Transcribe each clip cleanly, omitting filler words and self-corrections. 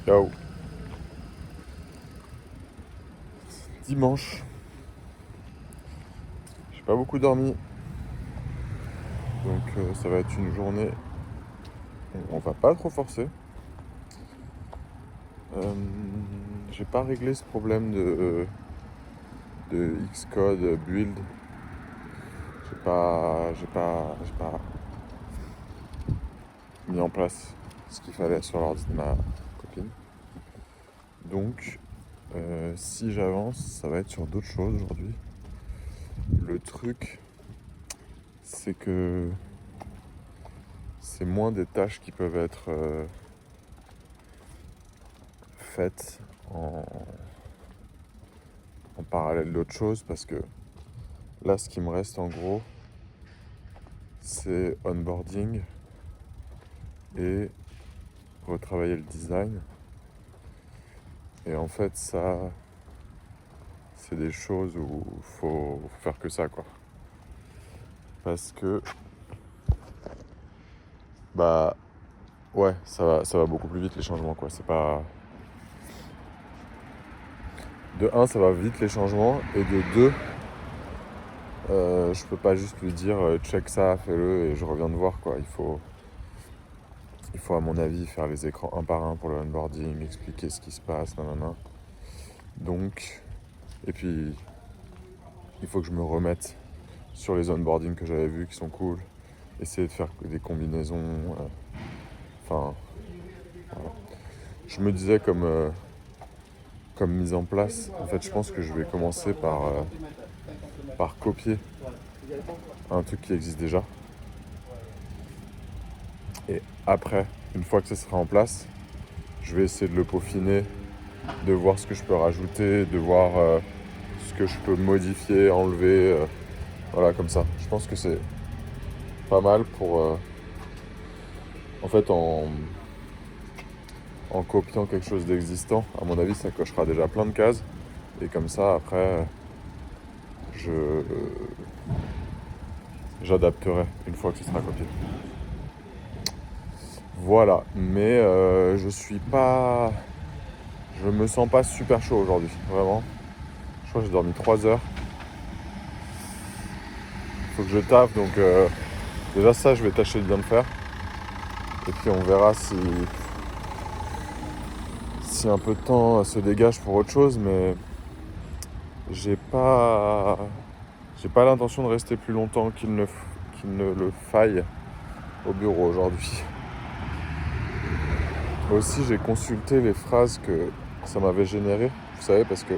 Ciao. Dimanche. J'ai pas beaucoup dormi. Donc ça va être une journée où on va pas trop forcer. J'ai pas réglé ce problème de Xcode build. J'ai pas mis en place ce qu'il fallait sur l'ordi de ma copine. Donc si j'avance, ça va être sur d'autres choses aujourd'hui. Le truc, c'est que c'est moins des tâches qui peuvent être faites en parallèle d'autres choses, parce que là, ce qui me reste en gros, c'est onboarding et retravailler le design. Et en fait, ça, c'est des choses où il faut faire que ça, quoi. Parce que, bah, ouais, ça va beaucoup plus vite les changements, quoi. C'est pas... De un, ça va vite les changements, et de deux, je peux pas juste lui dire check ça, fais-le, et je reviens te voir, quoi. Il faut à mon avis faire les écrans un par un pour le onboarding, expliquer ce qui se passe, nanana. Donc, et puis il faut que je me remette sur les onboardings que j'avais vus qui sont cool, essayer de faire des combinaisons, enfin, voilà. Je me disais comme mise en place, en fait je pense que je vais commencer par copier un truc qui existe déjà. Et après, une fois que ça sera en place, je vais essayer de le peaufiner, de voir ce que je peux rajouter, de voir ce que je peux modifier, enlever, voilà, comme ça. Je pense que c'est pas mal pour... en fait, en copiant quelque chose d'existant, à mon avis, ça cochera déjà plein de cases. Et comme ça, après, j'adapterai une fois que ce sera copié. Voilà, mais je me sens pas super chaud aujourd'hui, vraiment. Je crois que j'ai dormi 3 heures. Faut que je taffe, donc déjà ça, je vais tâcher de bien le faire. Et puis on verra si un peu de temps se dégage pour autre chose, mais j'ai pas l'intention de rester plus longtemps qu'il ne le faille au bureau aujourd'hui. Aussi, j'ai consulté les phrases que ça m'avait générées, vous savez, parce que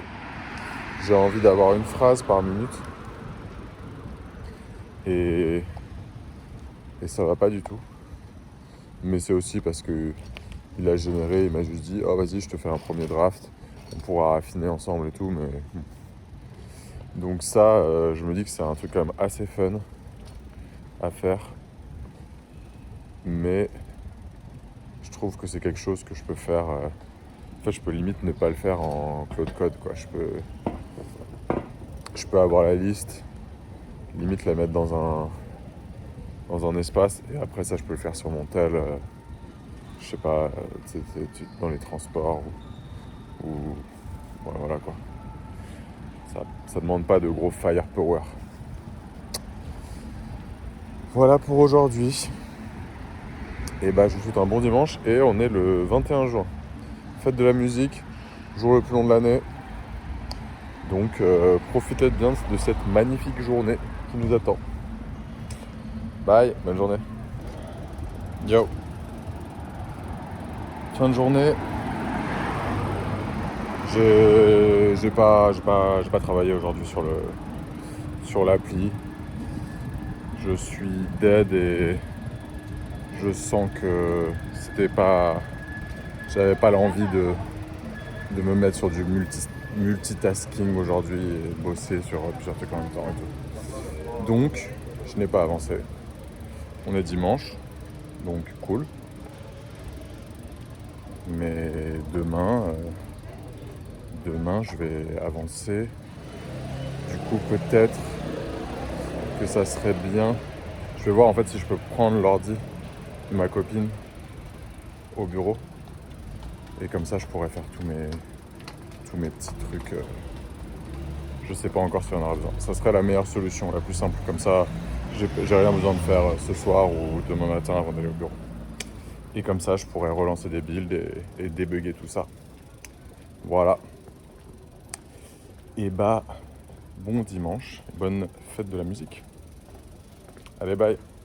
j'ai envie d'avoir une phrase par minute. Et ça va pas du tout. Mais c'est aussi parce que il a généré, il m'a juste dit « Oh vas-y, je te fais un premier draft, on pourra affiner ensemble et tout. » Mais donc ça, je me dis que c'est un truc quand même assez fun à faire. Mais je trouve que c'est quelque chose que je peux faire... en fait, je peux limite ne pas le faire en Claude Code, quoi. Je peux avoir la liste, limite la mettre dans un espace, et après ça, je peux le faire sur mon tel, je sais pas, dans les transports, ou voilà, quoi. Ça demande pas de gros firepower. Voilà pour aujourd'hui. Et bah, je vous souhaite un bon dimanche, et on est le 21 juin. Fête de la musique, jour le plus long de l'année. Donc profitez bien de cette magnifique journée qui nous attend. Bye, bonne journée. Ciao. Fin de journée. J'ai pas travaillé aujourd'hui sur l'appli. Je suis dead et je sens que j'avais pas l'envie de me mettre sur du multitasking aujourd'hui et bosser sur plusieurs trucs en même temps et tout. Donc, je n'ai pas avancé. On est dimanche, donc cool. Mais demain, je vais avancer. Du coup, peut-être que ça serait bien. Je vais voir en fait si je peux prendre l'ordi de ma copine au bureau Et comme ça, je pourrais faire tous mes petits trucs. Je sais pas encore si on aura besoin. Ça serait la meilleure solution, la plus simple. Comme ça, j'ai rien besoin de faire ce soir ou demain matin avant d'aller au bureau. Et comme ça, je pourrais relancer des builds et débugger tout ça. Voilà. Et bah, bon dimanche, bonne fête de la musique. Allez, bye.